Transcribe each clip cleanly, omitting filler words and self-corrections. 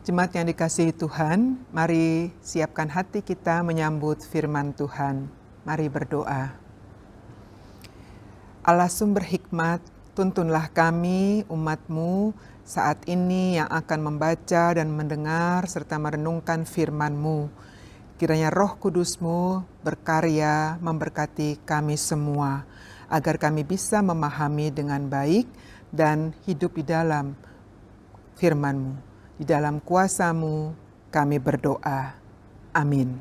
Jemaat yang dikasihi Tuhan, mari siapkan hati kita menyambut firman Tuhan. Mari berdoa. Allah sumber hikmat, tuntunlah kami, umat-Mu, saat ini yang akan membaca dan mendengar serta merenungkan firman-Mu. Kiranya Roh Kudus-Mu berkarya memberkati kami semua, agar kami bisa memahami dengan baik dan hidup di dalam firman-Mu. Di dalam kuasa-Mu kami berdoa. Amin.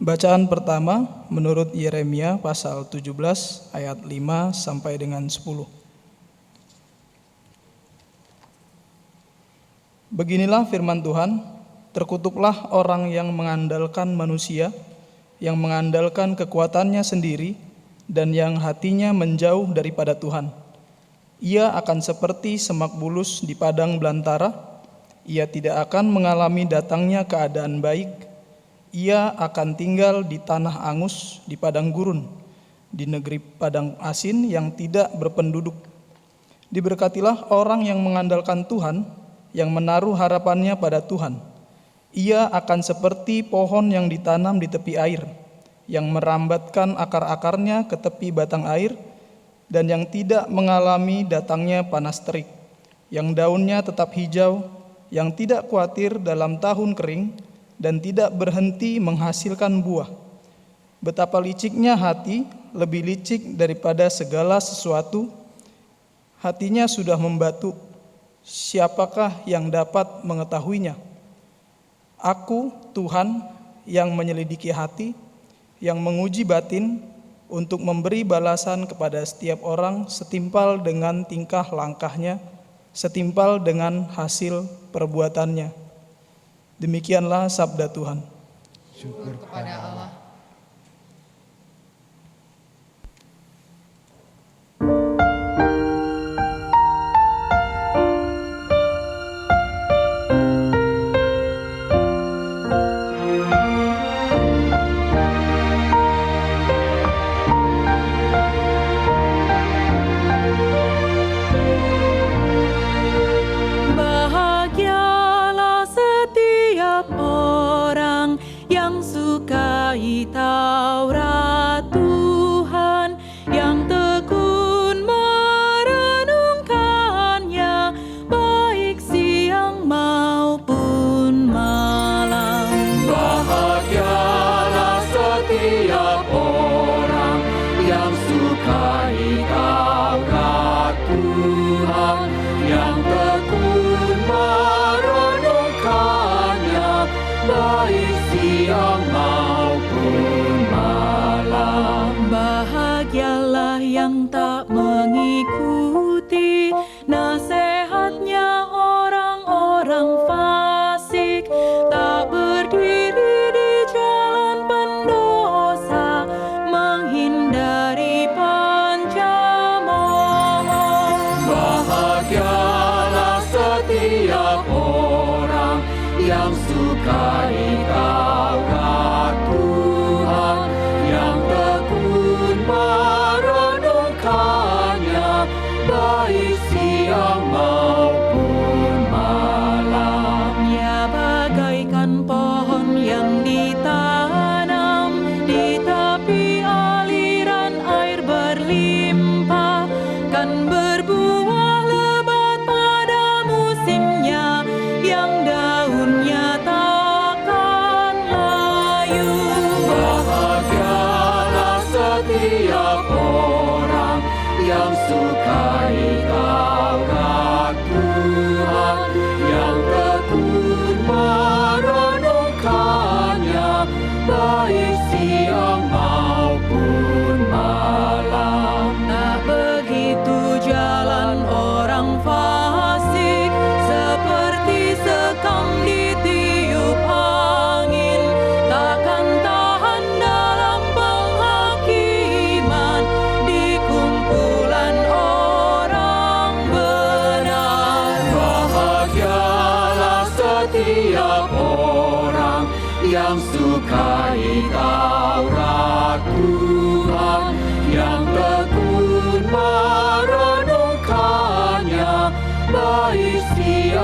Bacaan pertama menurut Yeremia pasal 17 ayat 5 sampai dengan 10. Beginilah firman Tuhan, terkutuklah orang yang mengandalkan manusia, yang mengandalkan kekuatannya sendiri, dan yang hatinya menjauh daripada Tuhan. Ia akan seperti semak bulus di padang belantara. Ia tidak akan mengalami datangnya keadaan baik. Ia akan tinggal di tanah angus, di padang gurun, di negeri padang asin yang tidak berpenduduk. Diberkatilah orang yang mengandalkan Tuhan, yang menaruh harapannya pada Tuhan. Ia akan seperti pohon yang ditanam di tepi air, yang merambatkan akar-akarnya ke tepi batang air, dan yang tidak mengalami datangnya panas terik, yang daunnya tetap hijau, yang tidak khawatir dalam tahun kering, dan tidak berhenti menghasilkan buah. Betapa liciknya hati, lebih licik daripada segala sesuatu. Hatinya sudah membatu, siapakah yang dapat mengetahuinya? Aku, Tuhan, yang menyelidiki hati, yang menguji batin, untuk memberi balasan kepada setiap orang setimpal dengan tingkah langkahnya, setimpal dengan hasil perbuatannya. Demikianlah sabda Tuhan. Syukur kepada Allah. Taurat Tuhan, yang tekun merenungkannya, baik siang maupun malam. Bahagialah setiap orang yang sukai Taurat Tuhan, yang tekun merenungkannya, baik siang maupun malam. Bahagialah yang tak mengikuti nasihatnya orang-orang fasik, tak berdiri di jalan pendosa, menghindari pencemooh. Bahagialah setiap orang yang sukai Taurat Tuhan, yang tekun merenungkannya, baik siang maupun malam. Ia bagaikan pohon yang ditanam di tepi aliran air berlimpah, kan berbuah lebat pada musimnya, yang daunnya takkan layu. Bahagialah setiap orang yang sukai Taurat Tuhan, yang tekun merenungkannya, baik siang maupun malam. Tak begitu jalan orang fasik, seperti sekam ditiup angin, takkan tahan dalam penghakiman di kumpulan orang benar. Bahagialah setiap orang yang sukai Taurat Tuhan, yang tekun merenungkannya, baik siang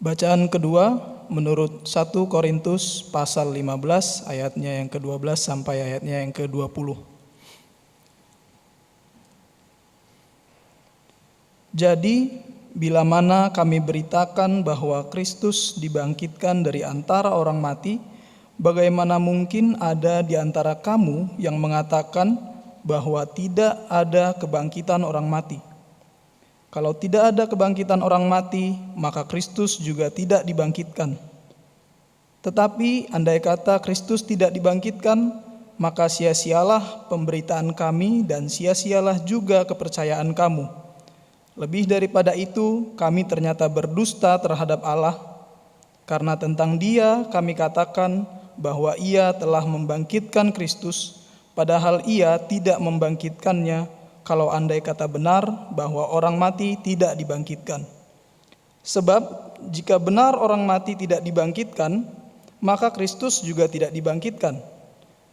Bacaan kedua menurut 1 Korintus pasal 15 ayatnya yang ke-12 sampai ayatnya yang ke-20. Jadi, bila mana kami beritakan bahwa Kristus dibangkitkan dari antara orang mati, bagaimana mungkin ada di antara kamu yang mengatakan bahwa tidak ada kebangkitan orang mati? Kalau tidak ada kebangkitan orang mati, maka Kristus juga tidak dibangkitkan. Tetapi andai kata Kristus tidak dibangkitkan, maka sia-sialah pemberitaan kami dan sia-sialah juga kepercayaan kamu. Lebih daripada itu, kami ternyata berdusta terhadap Allah, karena tentang Dia kami katakan bahwa Ia telah membangkitkan Kristus, padahal Ia tidak membangkitkannya, kalau andai kata benar bahwa orang mati tidak dibangkitkan. Sebab jika benar orang mati tidak dibangkitkan, maka Kristus juga tidak dibangkitkan.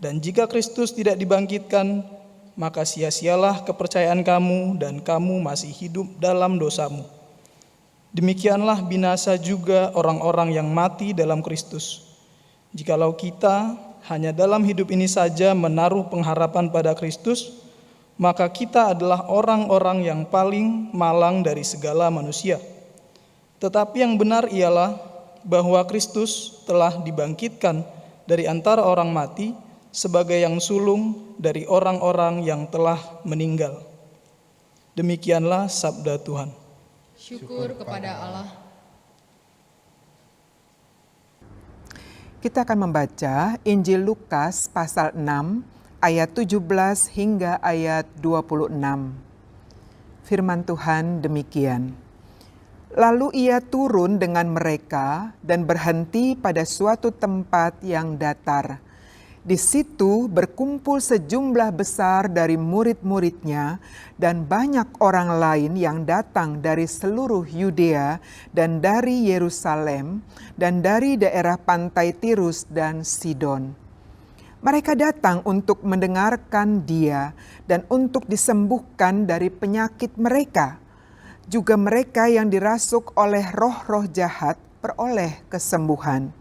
Dan jika Kristus tidak dibangkitkan, maka sia-sialah kepercayaan kamu dan kamu masih hidup dalam dosamu. Demikianlah binasa juga orang-orang yang mati dalam Kristus. Jikalau kita hanya dalam hidup ini saja menaruh pengharapan pada Kristus, maka kita adalah orang-orang yang paling malang dari segala manusia. Tetapi yang benar ialah bahwa Kristus telah dibangkitkan dari antara orang mati sebagai yang sulung dari orang-orang yang telah meninggal. Demikianlah sabda Tuhan. Syukur kepada Allah. Kita akan membaca Injil Lukas pasal 6 ayat 17 hingga ayat 26. Firman Tuhan demikian. Lalu ia turun dengan mereka dan berhenti pada suatu tempat yang datar. Di situ berkumpul sejumlah besar dari murid-muridnya dan banyak orang lain yang datang dari seluruh Yudea dan dari Yerusalem dan dari daerah pantai Tirus dan Sidon. Mereka datang untuk mendengarkan Dia dan untuk disembuhkan dari penyakit mereka. Juga mereka yang dirasuk oleh roh-roh jahat peroleh kesembuhan.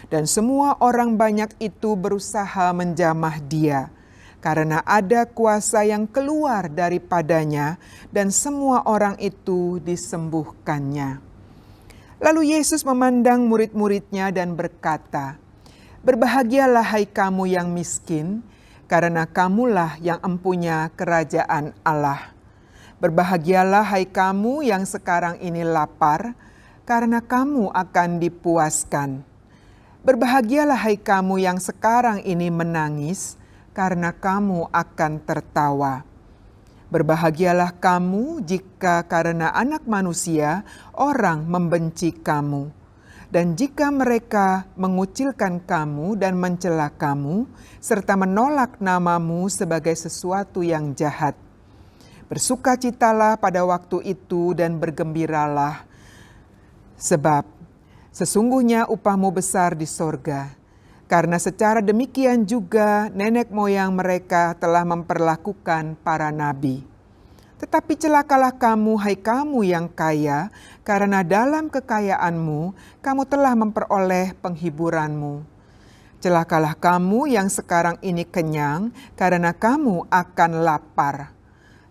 Dan semua orang banyak itu berusaha menjamah Dia, karena ada kuasa yang keluar daripadanya dan semua orang itu disembuhkannya. Lalu Yesus memandang murid-muridnya dan berkata, "Berbahagialah hai kamu yang miskin, karena kamulah yang empunya kerajaan Allah. Berbahagialah hai kamu yang sekarang ini lapar, karena kamu akan dipuaskan. Berbahagialah hai kamu yang sekarang ini menangis, karena kamu akan tertawa. Berbahagialah kamu jika karena Anak Manusia orang membenci kamu. Dan jika mereka mengucilkan kamu dan mencela kamu, serta menolak namamu sebagai sesuatu yang jahat. Bersukacitalah pada waktu itu dan bergembiralah, sebab sesungguhnya upahmu besar di sorga. Karena secara demikian juga nenek moyang mereka telah memperlakukan para nabi. Tetapi celakalah kamu, hai kamu yang kaya, karena dalam kekayaanmu kamu telah memperoleh penghiburanmu. Celakalah kamu yang sekarang ini kenyang, karena kamu akan lapar.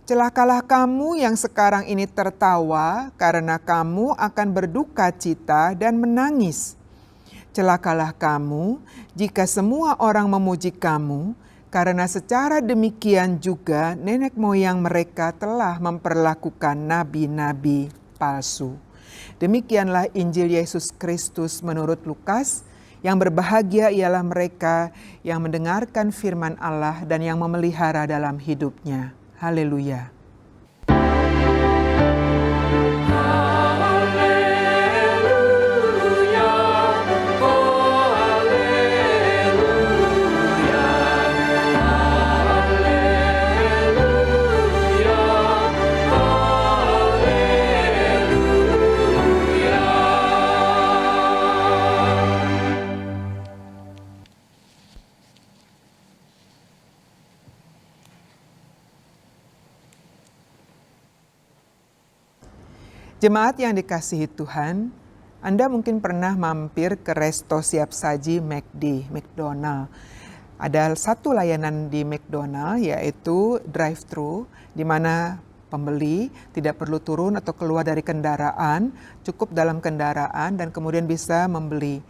Celakalah kamu yang sekarang ini tertawa, karena kamu akan berduka cita dan menangis. Celakalah kamu jika semua orang memuji kamu, karena secara demikian juga nenek moyang mereka telah memperlakukan nabi-nabi palsu. Demikianlah Injil Yesus Kristus menurut Lukas. Yang berbahagia ialah mereka yang mendengarkan firman Allah dan yang memelihara dalam hidupnya. Haleluya. Jemaat yang dikasihi Tuhan, Anda mungkin pernah mampir ke resto siap saji McDonald. Ada satu layanan di McDonald yaitu drive-thru, di mana pembeli tidak perlu turun atau keluar dari kendaraan, cukup dalam kendaraan dan kemudian bisa membeli.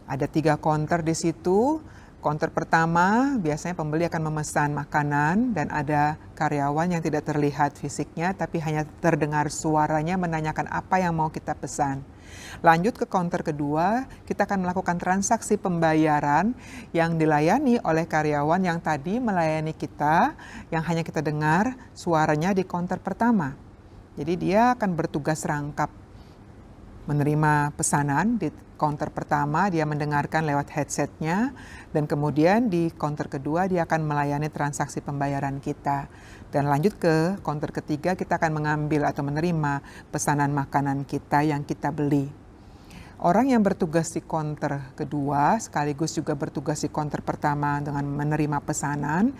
Ada 3 counter di situ. Counter pertama biasanya pembeli akan memesan makanan dan ada karyawan yang tidak terlihat fisiknya tapi hanya terdengar suaranya menanyakan apa yang mau kita pesan. Lanjut ke counter kedua, kita akan melakukan transaksi pembayaran yang dilayani oleh karyawan yang tadi melayani kita, yang hanya kita dengar suaranya di counter pertama. Jadi dia akan bertugas rangkap menerima pesanan di counter pertama, dia mendengarkan lewat headsetnya, dan kemudian di counter kedua dia akan melayani transaksi pembayaran kita. Dan lanjut ke counter ketiga, kita akan mengambil atau menerima pesanan makanan kita yang kita beli. Orang yang bertugas di counter kedua sekaligus juga bertugas di counter pertama dengan menerima pesanan,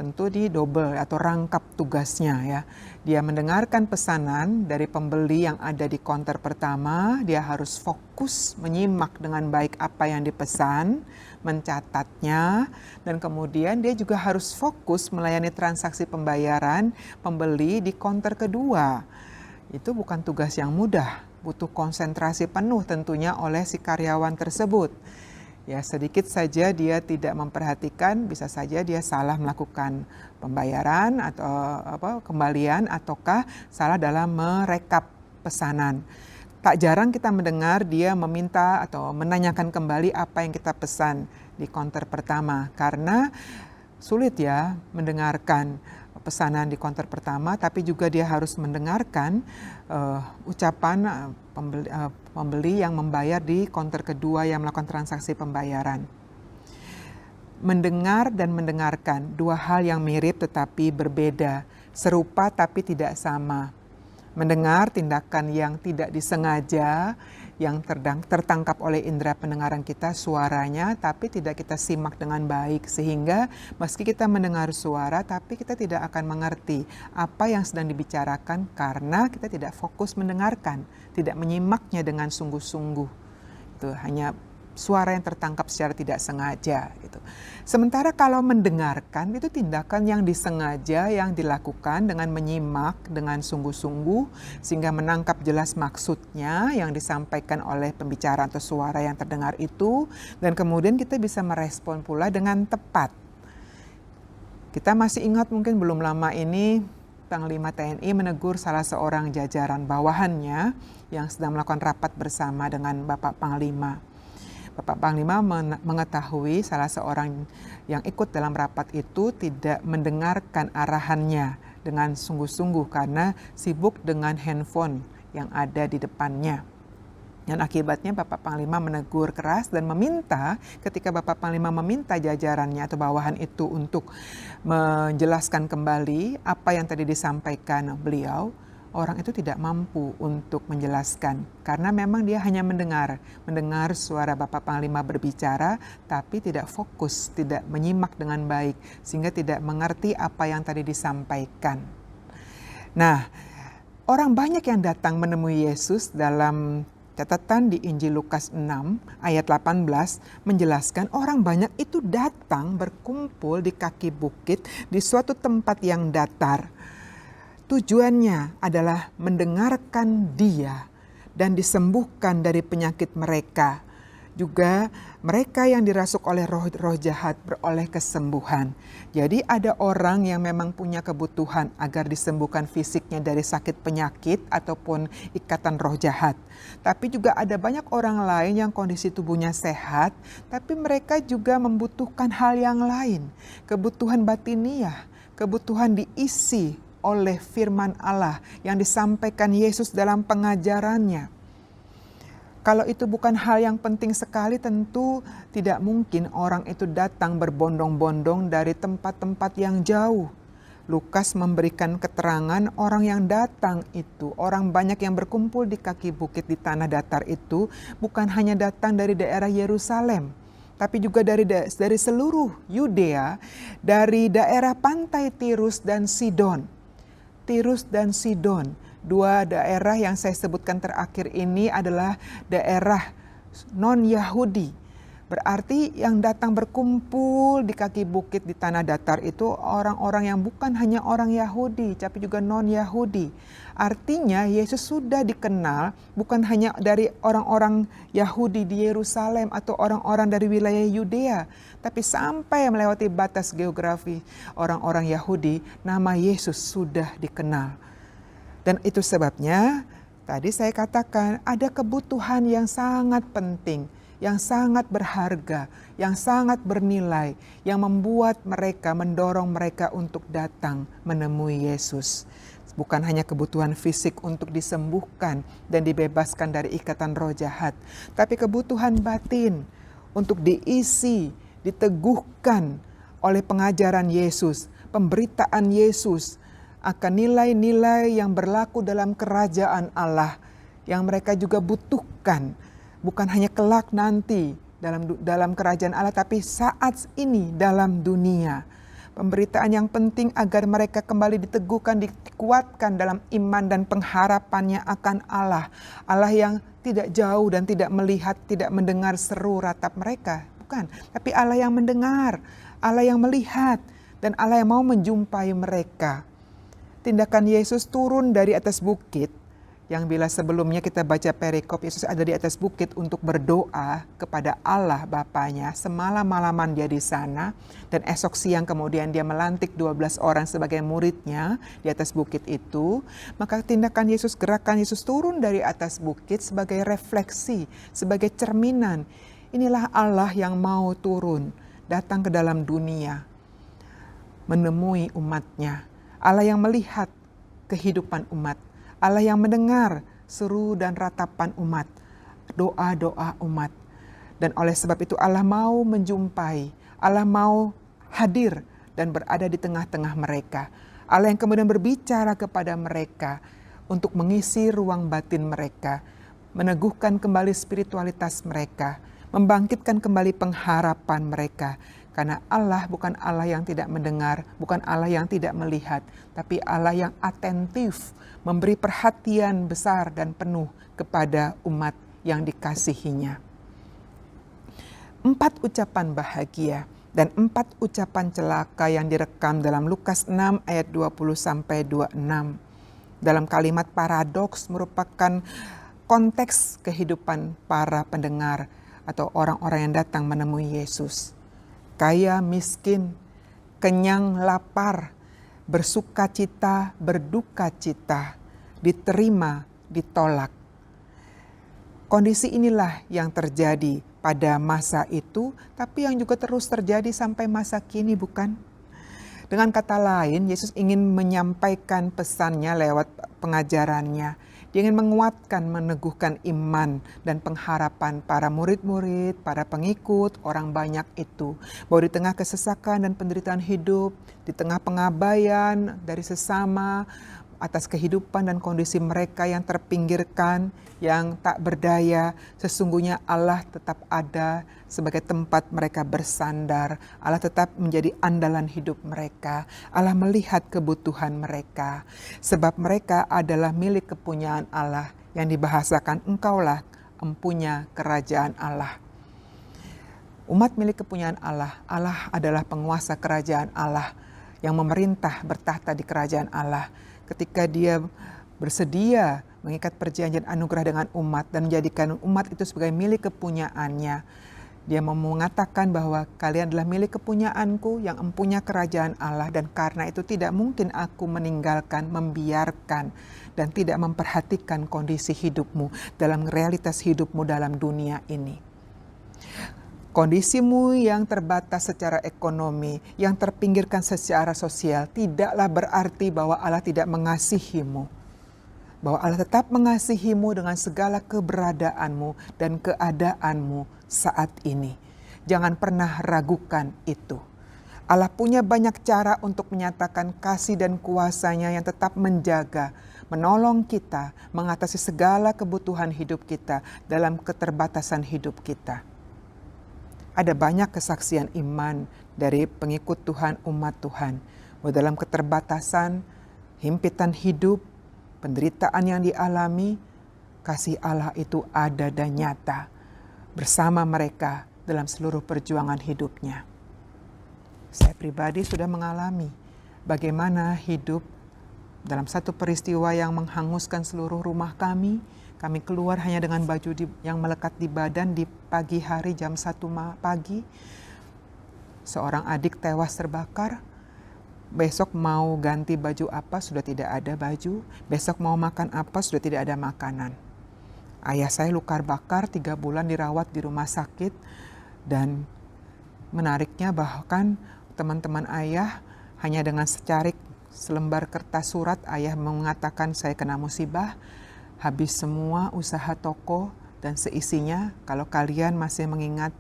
tentu di double atau rangkap tugasnya ya. Dia mendengarkan pesanan dari pembeli yang ada di counter pertama, dia harus fokus menyimak dengan baik apa yang dipesan, mencatatnya, dan kemudian dia juga harus fokus melayani transaksi pembayaran pembeli di counter kedua. Itu bukan tugas yang mudah. Butuh konsentrasi penuh tentunya oleh si karyawan tersebut. Ya, sedikit saja dia tidak memperhatikan, bisa saja dia salah melakukan pembayaran atau kembalian ataukah salah dalam merekap pesanan. Tak jarang kita mendengar dia meminta atau menanyakan kembali apa yang kita pesan di counter pertama karena sulit ya mendengarkan pesanan di counter pertama, tapi juga dia harus mendengarkan ucapan pembeli yang membayar di counter kedua yang melakukan transaksi pembayaran. Mendengar dan mendengarkan, 2 hal yang mirip tetapi berbeda, serupa tapi tidak sama. Mendengar tindakan yang tidak disengaja, yang tertangkap oleh indera pendengaran kita suaranya, tapi tidak kita simak dengan baik. Sehingga meski kita mendengar suara, tapi kita tidak akan mengerti apa yang sedang dibicarakan karena kita tidak fokus mendengarkan, tidak menyimaknya dengan sungguh-sungguh. Itu hanya suara yang tertangkap secara tidak sengaja gitu. Sementara kalau mendengarkan itu tindakan yang disengaja yang dilakukan dengan menyimak dengan sungguh-sungguh sehingga menangkap jelas maksudnya yang disampaikan oleh pembicara atau suara yang terdengar itu dan kemudian kita bisa merespon pula dengan tepat. Kita masih ingat mungkin belum lama ini Panglima TNI menegur salah seorang jajaran bawahannya yang sedang melakukan rapat bersama dengan Bapak Panglima. Bapak Panglima mengetahui salah seorang yang ikut dalam rapat itu tidak mendengarkan arahannya dengan sungguh-sungguh karena sibuk dengan handphone yang ada di depannya. Dan akibatnya Bapak Panglima menegur keras dan meminta ketika Bapak Panglima meminta jajarannya atau bawahan itu untuk menjelaskan kembali apa yang tadi disampaikan beliau, orang itu tidak mampu untuk menjelaskan karena memang dia hanya mendengar suara Bapak Panglima berbicara tapi tidak fokus, tidak menyimak dengan baik sehingga tidak mengerti apa yang tadi disampaikan. Nah, orang banyak yang datang menemui Yesus dalam catatan di Injil Lukas 6 ayat 18 menjelaskan orang banyak itu datang berkumpul di kaki bukit di suatu tempat yang datar. Tujuannya adalah mendengarkan dia dan disembuhkan dari penyakit mereka. Juga mereka yang dirasuk oleh roh jahat beroleh kesembuhan. Jadi ada orang yang memang punya kebutuhan agar disembuhkan fisiknya dari sakit penyakit ataupun ikatan roh jahat. Tapi juga ada banyak orang lain yang kondisi tubuhnya sehat, tapi mereka juga membutuhkan hal yang lain. Kebutuhan batiniah, kebutuhan diisi oleh firman Allah yang disampaikan Yesus dalam pengajarannya. Kalau itu bukan hal yang penting sekali, tentu tidak mungkin orang itu datang berbondong-bondong dari tempat-tempat yang jauh. Lukas memberikan keterangan orang yang datang itu, orang banyak yang berkumpul di kaki bukit di tanah datar itu, bukan hanya datang dari daerah Yerusalem, tapi juga dari seluruh Yudea, dari daerah pantai Tirus dan Sidon. Tirus dan Sidon Dua daerah yang saya sebutkan terakhir ini adalah daerah non-Yahudi. Berarti yang datang berkumpul di kaki bukit di tanah datar itu orang-orang yang bukan hanya orang Yahudi, tapi juga non-Yahudi. Artinya Yesus sudah dikenal bukan hanya dari orang-orang Yahudi di Yerusalem atau orang-orang dari wilayah Yudea, tapi sampai melewati batas geografi orang-orang Yahudi, nama Yesus sudah dikenal. Dan itu sebabnya tadi saya katakan ada kebutuhan yang sangat penting, yang sangat berharga, yang sangat bernilai, yang membuat mereka, mendorong mereka untuk datang menemui Yesus. Bukan hanya kebutuhan fisik untuk disembuhkan dan dibebaskan dari ikatan roh jahat, tapi kebutuhan batin untuk diisi, diteguhkan oleh pengajaran Yesus, pemberitaan Yesus akan nilai-nilai yang berlaku dalam kerajaan Allah yang mereka juga butuhkan, bukan hanya kelak nanti dalam kerajaan Allah, tapi saat ini dalam dunia. Pemberitaan yang penting agar mereka kembali diteguhkan, dikuatkan dalam iman dan pengharapannya akan Allah. Allah yang tidak jauh dan tidak melihat, tidak mendengar seru ratap mereka. Bukan, tapi Allah yang mendengar, Allah yang melihat, dan Allah yang mau menjumpai mereka. Tindakan Yesus turun dari atas bukit, yang bila sebelumnya kita baca perikop, Yesus ada di atas bukit untuk berdoa kepada Allah Bapanya. Semalam-malaman dia di sana, dan esok siang kemudian dia melantik 12 orang sebagai muridnya di atas bukit itu. Maka tindakan Yesus, gerakan Yesus turun dari atas bukit sebagai refleksi, sebagai cerminan. Inilah Allah yang mau turun, datang ke dalam dunia, menemui umatnya. Allah yang melihat kehidupan umat, Allah yang mendengar seru dan ratapan umat, doa-doa umat. Dan oleh sebab itu Allah mau menjumpai, Allah mau hadir dan berada di tengah-tengah mereka. Allah yang kemudian berbicara kepada mereka untuk mengisi ruang batin mereka, meneguhkan kembali spiritualitas mereka, membangkitkan kembali pengharapan mereka. Karena Allah bukan Allah yang tidak mendengar, bukan Allah yang tidak melihat, tapi Allah yang atentif, memberi perhatian besar dan penuh kepada umat yang dikasihinya. 4 ucapan bahagia dan 4 ucapan celaka yang direkam dalam Lukas 6 ayat 20-26. Dalam kalimat paradoks merupakan konteks kehidupan para pendengar atau orang-orang yang datang menemui Yesus. Kaya, miskin, kenyang, lapar, bersuka cita, berduka cita, diterima, ditolak. Kondisi inilah yang terjadi pada masa itu, tapi yang juga terus terjadi sampai masa kini, bukan? Dengan kata lain, Yesus ingin menyampaikan pesannya lewat pengajarannya. Dia ingin menguatkan, meneguhkan iman dan pengharapan para murid-murid, para pengikut, orang banyak itu. Bahwa di tengah kesesakan dan penderitaan hidup, di tengah pengabaian dari sesama, atas kehidupan dan kondisi mereka yang terpinggirkan, yang tak berdaya, sesungguhnya Allah tetap ada sebagai tempat mereka bersandar. Allah tetap menjadi andalan hidup mereka. Allah melihat kebutuhan mereka. Sebab mereka adalah milik kepunyaan Allah, yang dibahasakan engkaulah empunya kerajaan Allah. Umat milik kepunyaan Allah. Allah adalah penguasa kerajaan Allah yang memerintah bertahta di kerajaan Allah. Ketika dia bersedia mengikat perjanjian anugerah dengan umat dan menjadikan umat itu sebagai milik kepunyaannya, dia mau mengatakan bahwa kalian adalah milik kepunyaanku yang empunya kerajaan Allah, dan karena itu tidak mungkin aku meninggalkan, membiarkan, dan tidak memperhatikan kondisi hidupmu dalam realitas hidupmu dalam dunia ini. Kondisimu yang terbatas secara ekonomi, yang terpinggirkan secara sosial, tidaklah berarti bahwa Allah tidak mengasihimu. Bahwa Allah tetap mengasihimu dengan segala keberadaanmu dan keadaanmu saat ini. Jangan pernah ragukan itu. Allah punya banyak cara untuk menyatakan kasih dan kuasa-Nya yang tetap menjaga, menolong kita, mengatasi segala kebutuhan hidup kita dalam keterbatasan hidup kita. Ada banyak kesaksian iman dari pengikut Tuhan, umat Tuhan, bahwa dalam keterbatasan, himpitan hidup, penderitaan yang dialami, kasih Allah itu ada dan nyata bersama mereka dalam seluruh perjuangan hidupnya. Saya pribadi sudah mengalami bagaimana hidup dalam satu peristiwa yang menghanguskan seluruh rumah kami. Kami keluar hanya dengan baju yang melekat di badan di pagi hari jam 1 pagi. Seorang adik tewas terbakar. Besok mau ganti baju apa sudah tidak ada baju. Besok mau makan apa sudah tidak ada makanan. Ayah saya luka bakar 3 bulan dirawat di rumah sakit. Dan menariknya bahkan teman-teman ayah hanya dengan secarik selembar kertas surat ayah mengatakan saya kena musibah. Habis semua usaha toko dan seisinya. Kalau kalian masih mengingat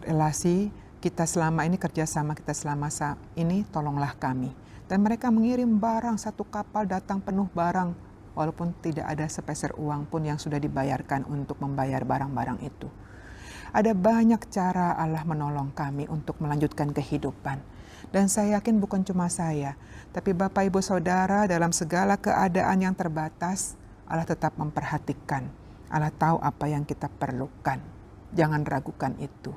relasi kita selama ini, kerjasama kita selama ini, tolonglah kami. Dan mereka mengirim barang, 1 kapal datang penuh barang. Walaupun tidak ada sepeser uang pun yang sudah dibayarkan untuk membayar barang-barang itu. Ada banyak cara Allah menolong kami untuk melanjutkan kehidupan. Dan saya yakin bukan cuma saya, tapi Bapak Ibu Saudara dalam segala keadaan yang terbatas, Allah tetap memperhatikan. Allah tahu apa yang kita perlukan. Jangan ragukan itu.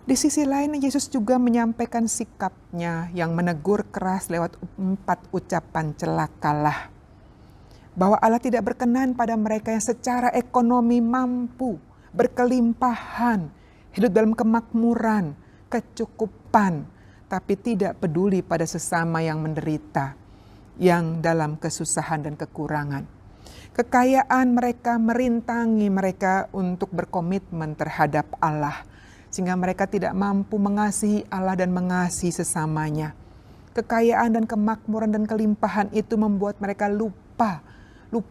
Di sisi lain, Yesus juga menyampaikan sikapnya yang menegur keras lewat 4 ucapan celakalah. Bahwa Allah tidak berkenan pada mereka yang secara ekonomi mampu, berkelimpahan, hidup dalam kemakmuran, kecukupan, tapi tidak peduli pada sesama yang menderita, yang dalam kesusahan dan kekurangan. Kekayaan mereka merintangi mereka untuk berkomitmen terhadap Allah, sehingga mereka tidak mampu mengasihi Allah dan mengasihi sesamanya. Kekayaan dan kemakmuran dan kelimpahan itu membuat mereka lupa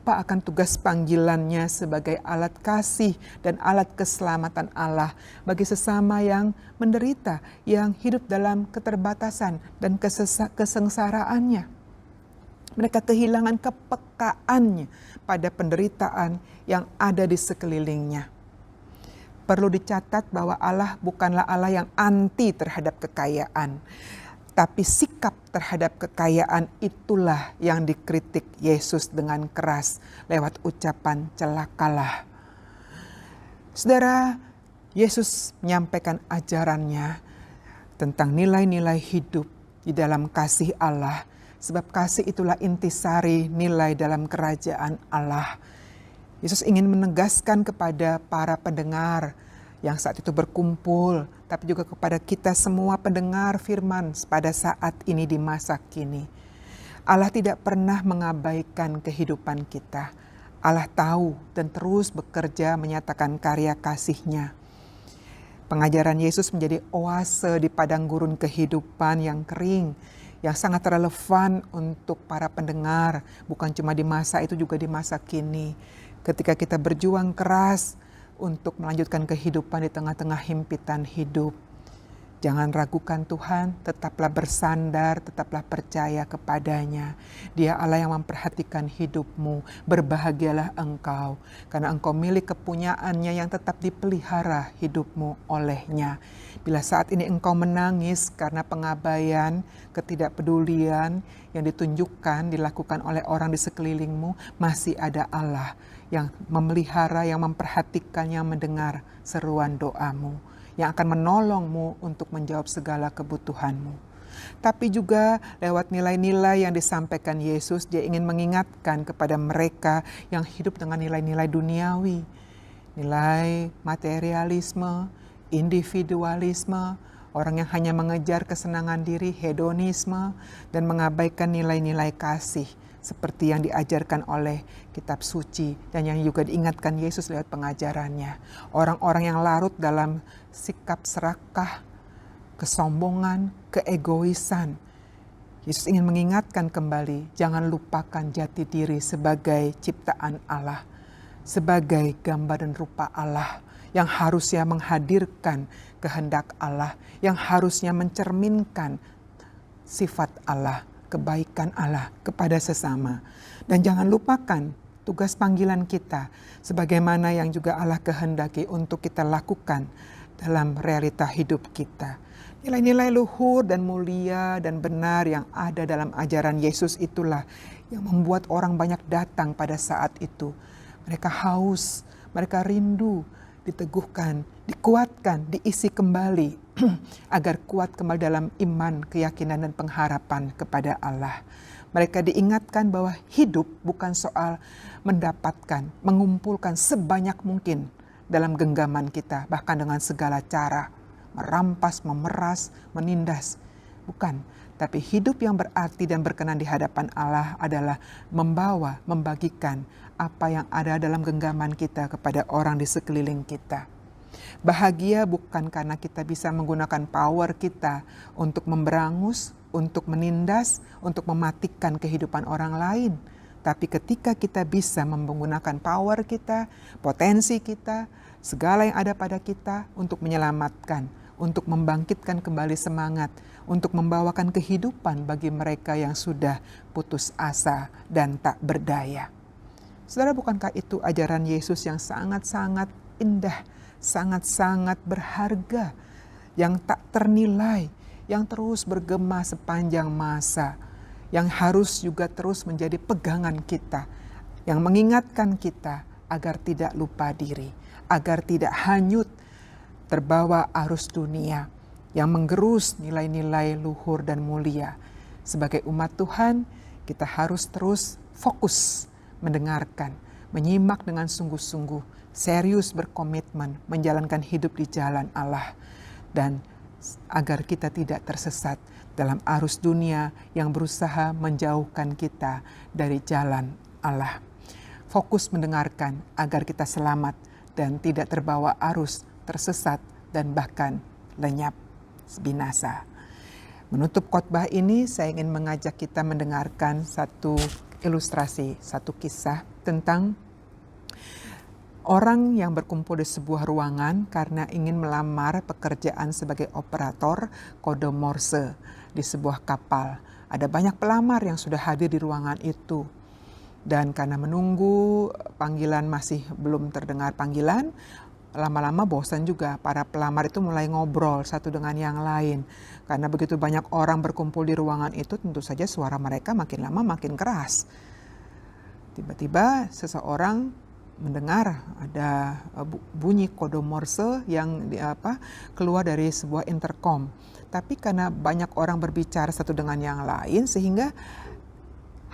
akan tugas panggilannya sebagai alat kasih dan alat keselamatan Allah bagi sesama yang menderita, yang hidup dalam keterbatasan dan kesengsaraannya. Mereka kehilangan kepekaannya pada penderitaan yang ada di sekelilingnya. Perlu dicatat bahwa Allah bukanlah Allah yang anti terhadap kekayaan. Tapi sikap terhadap kekayaan itulah yang dikritik Yesus dengan keras lewat ucapan celakalah. Saudara, Yesus menyampaikan ajarannya tentang nilai-nilai hidup di dalam kasih Allah. Sebab kasih itulah intisari nilai dalam kerajaan Allah. Yesus ingin menegaskan kepada para pendengar yang saat itu berkumpul, tapi juga kepada kita semua pendengar firman pada saat ini di masa kini. Allah tidak pernah mengabaikan kehidupan kita. Allah tahu dan terus bekerja menyatakan karya kasih-Nya. Pengajaran Yesus menjadi oase di padang gurun kehidupan yang kering, yang sangat relevan untuk para pendengar, bukan cuma di masa itu, juga di masa kini. Ketika kita berjuang keras untuk melanjutkan kehidupan di tengah-tengah himpitan hidup. Jangan ragukan Tuhan, tetaplah bersandar, tetaplah percaya kepadanya. Dia Allah yang memperhatikan hidupmu, berbahagialah engkau, karena engkau milik kepunyaannya yang tetap dipelihara hidupmu olehnya. Bila saat ini engkau menangis karena pengabaian, ketidakpedulian yang ditunjukkan, dilakukan oleh orang di sekelilingmu, masih ada Allah yang memelihara, yang memperhatikan, yang mendengar seruan doamu, yang akan menolongmu untuk menjawab segala kebutuhanmu. Tapi juga lewat nilai-nilai yang disampaikan Yesus, Dia ingin mengingatkan kepada mereka yang hidup dengan nilai-nilai duniawi, nilai materialisme, individualisme, orang yang hanya mengejar kesenangan diri, hedonisme, dan mengabaikan nilai-nilai kasih seperti yang diajarkan oleh kitab suci dan yang juga diingatkan Yesus lewat pengajarannya. Orang-orang yang larut dalam sikap serakah, kesombongan, keegoisan. Yesus ingin mengingatkan kembali, jangan lupakan jati diri sebagai ciptaan Allah, sebagai gambar dan rupa Allah yang harusnya menghadirkan kehendak Allah, yang harusnya mencerminkan sifat Allah, kebaikan Allah kepada sesama. Dan jangan lupakan tugas panggilan kita sebagaimana yang juga Allah kehendaki untuk kita lakukan dalam realita hidup kita. Nilai-nilai luhur dan mulia dan benar yang ada dalam ajaran Yesus itulah yang membuat orang banyak datang pada saat itu. Mereka haus, mereka rindu, diteguhkan, dikuatkan, diisi kembali agar kuat kembali dalam iman, keyakinan, dan pengharapan kepada Allah. Mereka diingatkan bahwa hidup bukan soal mendapatkan, mengumpulkan sebanyak mungkin dalam genggaman kita, bahkan dengan segala cara, merampas, memeras, menindas. Bukan, tapi hidup yang berarti dan berkenan di hadapan Allah adalah membawa, membagikan apa yang ada dalam genggaman kita kepada orang di sekeliling kita. Bahagia bukan karena kita bisa menggunakan power kita untuk memberangus, untuk menindas, untuk mematikan kehidupan orang lain. Tapi ketika kita bisa menggunakan power kita, potensi kita, segala yang ada pada kita untuk menyelamatkan, untuk membangkitkan kembali semangat, untuk membawakan kehidupan bagi mereka yang sudah putus asa dan tak berdaya. Saudara, bukankah itu ajaran Yesus yang sangat-sangat indah, sangat-sangat berharga, yang tak ternilai, yang terus bergema sepanjang masa, yang harus juga terus menjadi pegangan kita, yang mengingatkan kita agar tidak lupa diri, agar tidak hanyut terbawa arus dunia yang menggerus nilai-nilai luhur dan mulia. Sebagai umat Tuhan, kita harus terus fokus mendengarkan, menyimak dengan sungguh-sungguh, serius berkomitmen menjalankan hidup di jalan Allah, dan agar kita tidak tersesat dalam arus dunia yang berusaha menjauhkan kita dari jalan Allah. Fokus mendengarkan agar kita selamat dan tidak terbawa arus, tersesat, dan bahkan lenyap binasa. Menutup khotbah ini, saya ingin mengajak kita mendengarkan satu ilustrasi, satu kisah tentang orang yang berkumpul di sebuah ruangan karena ingin melamar pekerjaan sebagai operator kode Morse di sebuah kapal. Ada banyak pelamar yang sudah hadir di ruangan itu. Dan karena menunggu panggilan masih belum terdengar panggilan, lama-lama bosan juga. Para pelamar itu mulai ngobrol satu dengan yang lain. Karena begitu banyak orang berkumpul di ruangan itu, tentu saja suara mereka makin lama makin keras. Tiba-tiba seseorang mendengar ada bunyi kode Morse yang keluar dari sebuah intercom. Tapi karena banyak orang berbicara satu dengan yang lain, sehingga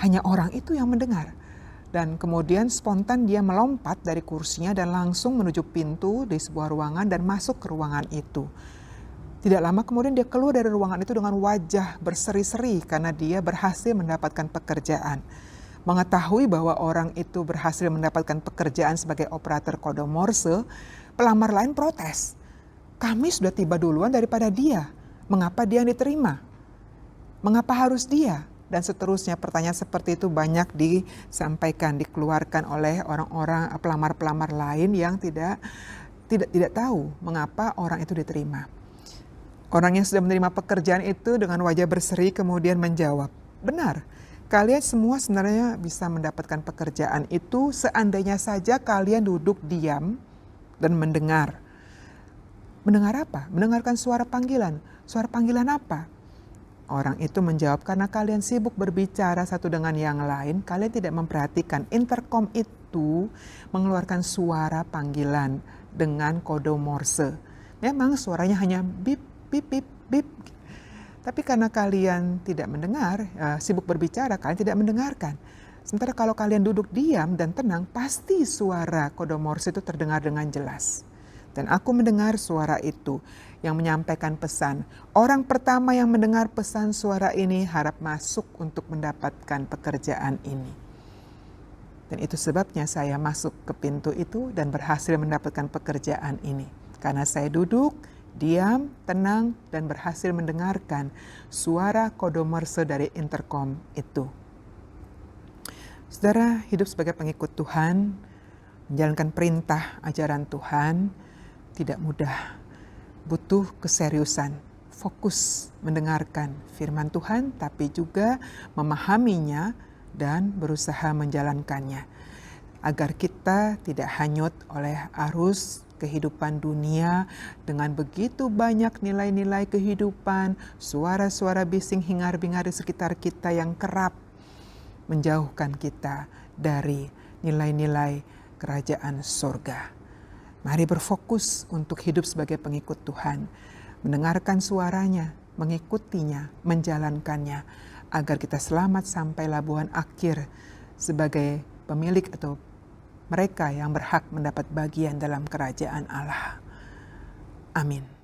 hanya orang itu yang mendengar. Dan kemudian spontan dia melompat dari kursinya dan langsung menuju pintu di sebuah ruangan dan masuk ke ruangan itu. Tidak lama kemudian dia keluar dari ruangan itu dengan wajah berseri-seri karena dia berhasil mendapatkan pekerjaan. Mengetahui bahwa orang itu berhasil mendapatkan pekerjaan sebagai operator kode Morse, pelamar lain protes. Kami sudah tiba duluan daripada dia. Mengapa dia yang diterima? Mengapa harus dia? Dan seterusnya, pertanyaan seperti itu banyak disampaikan, dikeluarkan oleh orang-orang pelamar-pelamar lain yang tidak tahu mengapa orang itu diterima. Orang yang sudah menerima pekerjaan itu dengan wajah berseri kemudian menjawab, benar, kalian semua sebenarnya bisa mendapatkan pekerjaan itu seandainya saja kalian duduk diam dan mendengar. Mendengar apa? Mendengarkan suara panggilan. Suara panggilan apa? Orang itu menjawab, karena kalian sibuk berbicara satu dengan yang lain, kalian tidak memperhatikan intercom itu mengeluarkan suara panggilan dengan kode Morse. Memang suaranya hanya bip, bip, bip, bip. Tapi karena kalian tidak mendengar, sibuk berbicara, kalian tidak mendengarkan. Sementara kalau kalian duduk diam dan tenang, pasti suara kode Morse itu terdengar dengan jelas. Dan aku mendengar suara itu yang menyampaikan pesan. Orang pertama yang mendengar pesan suara ini harap masuk untuk mendapatkan pekerjaan ini. Dan itu sebabnya saya masuk ke pintu itu dan berhasil mendapatkan pekerjaan ini. Karena saya duduk, diam, tenang, dan berhasil mendengarkan suara kode Morse dari intercom itu. Saudara, hidup sebagai pengikut Tuhan, menjalankan perintah ajaran Tuhan, tidak mudah. Butuh keseriusan, fokus mendengarkan firman Tuhan, tapi juga memahaminya dan berusaha menjalankannya. Agar kita tidak hanyut oleh arus kehidupan dunia dengan begitu banyak nilai-nilai kehidupan, suara-suara bising hingar-bingar di sekitar kita yang kerap menjauhkan kita dari nilai-nilai kerajaan surga. Mari berfokus untuk hidup sebagai pengikut Tuhan, mendengarkan suaranya, mengikutinya, menjalankannya, agar kita selamat sampai labuhan akhir sebagai pemilik atau mereka yang berhak mendapat bagian dalam kerajaan Allah. Amin.